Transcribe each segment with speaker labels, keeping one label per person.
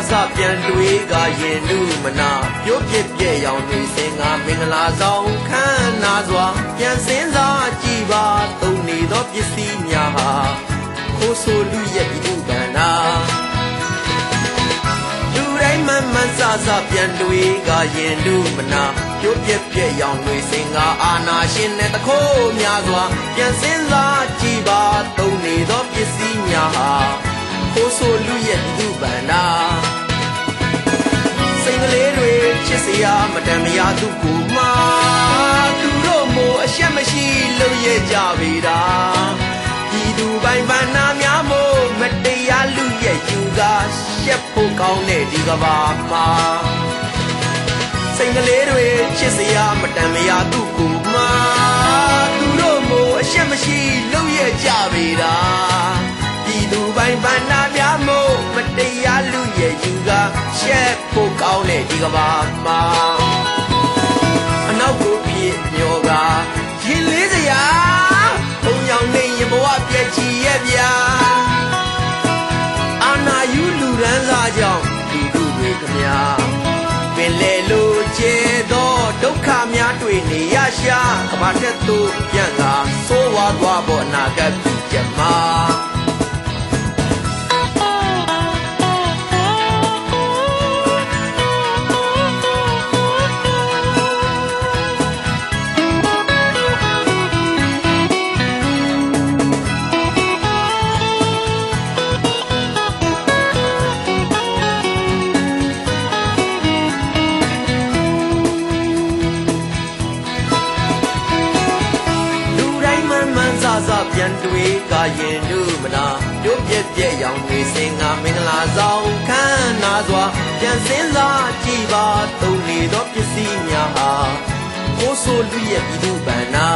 Speaker 1: စပြန်တွေးကရင်လူမနာပြိုးပြစ်ပြဲ့ရောင်တွေစင်ငါမင်္ဂလာဆောင်ခမ်းနာစွာပြန်စင်းစားကြည့်ပါသုံးနေသောပစ္စည်းများဟာခိုးဆိုလူရဲ့ဒီလူဗန္နာလူတိုင်းမှန်မှန်စပြန်တွေးကရင်လူမနာပြိုးပြစ်ပြဲ့ရောင်တွေစင်ငါအာနာရှင်နဲ့တခိုးများစွာပြန်စင်းစားကြည့်ပါသုံးနေသောပစ္စည်းများဟာခိုးဆိုလူရဲ့ဒီလူဗန္နာစိတ်ကလေးတွေချစ်စရာမတန်မရာသူကိုမှသူတို့မို့အရှက်မရှိလို့ရကြပေတာဒီသူပိုင်ပန်းနာများမို့မတရားလူရဲ့ယူကားရှက်ဖို့ကောင်းတဲ့ဒီကဘာမှာစိတ်ကလေးတွေချစ်စရာမတန်မရာသူကိုမှသူတို့မို့အရှက်မရှိလို့ရကြပေတာဒီသူပိုင်ပန်းနာများမို့မတရားလူရဲ့ယူကားရှက်ဖို့ကောင်းတဲ့ဒီကဘာမှာအနောက်ကိုပြည့်မျောကရင်လေးစရာဘုံရောင်နေရင်ဘဝပြည့်ချီရဲ့ဗျာအာနာယူလူရန်စားကြောင့်လူတို့တွေခမညာပင်လေလိုကျဲသောဒုက္ခများတွေ့နေရရှာကဘာတက်သူပြန်လာဆိုးဝါးသွားဖို့အနာဂတ်ကြမှာပြန်တွေးကရင်လူမနာပြိုးပြက်ပြဲ့ရောင်တွေစင်ငါမင်္ဂလာဆောင်ခမ်းနာစွာပြန်စင်းစားကြည့်ပါသုံးနေသောပစ္စည်းများဟာကိုယ်ဆိုလူရဲ့ပြည်သူဗန္နာ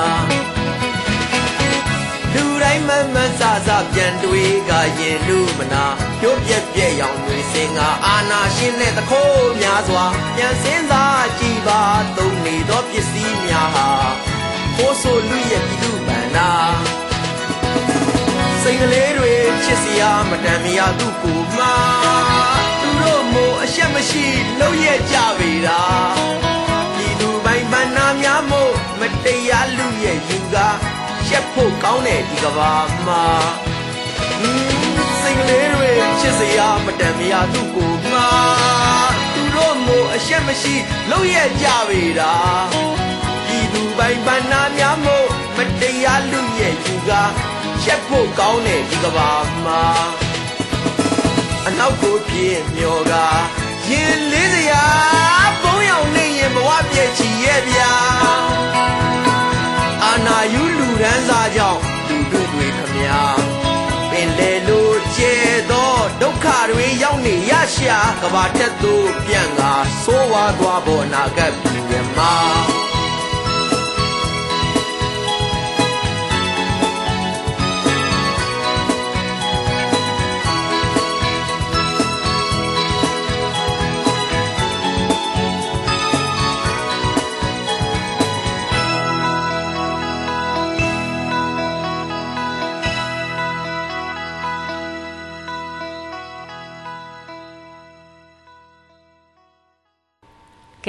Speaker 1: လူတိုင်းမှန်မှန်စပြန်တွေးကရင်လူမနာပြိုးပြက်ပြဲ့ရောင်တွေစင်ငါအာနာရှင်နဲ့တခိုးများစွာပြန်စင်းစားကြည့်ပါသုံးနေသောပစ္စည်းများဟာကိုယ်ဆိုလူရဲ့ပြည်သူဗန္နာစိတ်ကလေးတွေချစ်စရာမတန်မရာသူကိုမှသူတို့မို့အရှက်မရှိလို့ရကြပေတာဒီသူပိုင်ပန်းနာများမို့မတရားလူရဲ့ယူကားရှက်ဖို့ကောင်းတဲ့ဒီကဘာမှာစိတ်ကလေးတွေချစ်စရာမတန်မရာသူကိုမှသူတို့မို့အရှက်မရှိလို့ရကြပေတာဒီသူပိုင်ပန်းနာများမို့မတရားလူရဲ့ယူကားရှက်ဖို့ကောင်းတဲ့ဒီကဘာမှာအနောက်ကိုပြည့်မျောကရင်လေးစရာဘုံရောင်နေရင်ဘဝပြည့်ချီရဲ့ဗျာအာနာယူလူရန်စားကြောင့်လူတို့တွေခမညာပင်လေလိုကျဲသောဒုက္ခတွေရောက်နေရရှာကဘာတက်သူပြန်ကဆိုးဝါးသွားဖို့အနာဂတ်ပြည်မှာ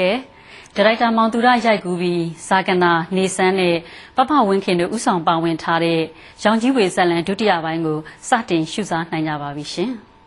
Speaker 2: ကဲဒါရိုက်တာမောင်သူရရိုက်ကူးပြီးဇာကနာနေဆန်းနဲ့ပပဝင်းခင်တို့ဥဆောင်ပါဝင်ထားတဲ့ရောင်ကြီးဝေဇက်လန်ဒုတိယပိုင်းကိုစတင်ရှုစားနိုင်ကြပါပြီရှင်။